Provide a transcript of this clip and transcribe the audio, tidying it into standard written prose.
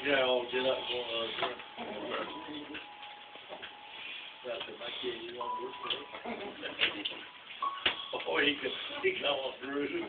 Yeah, I'll get up and go, that's it, my kid, you want to work for it? Oh, he come on through.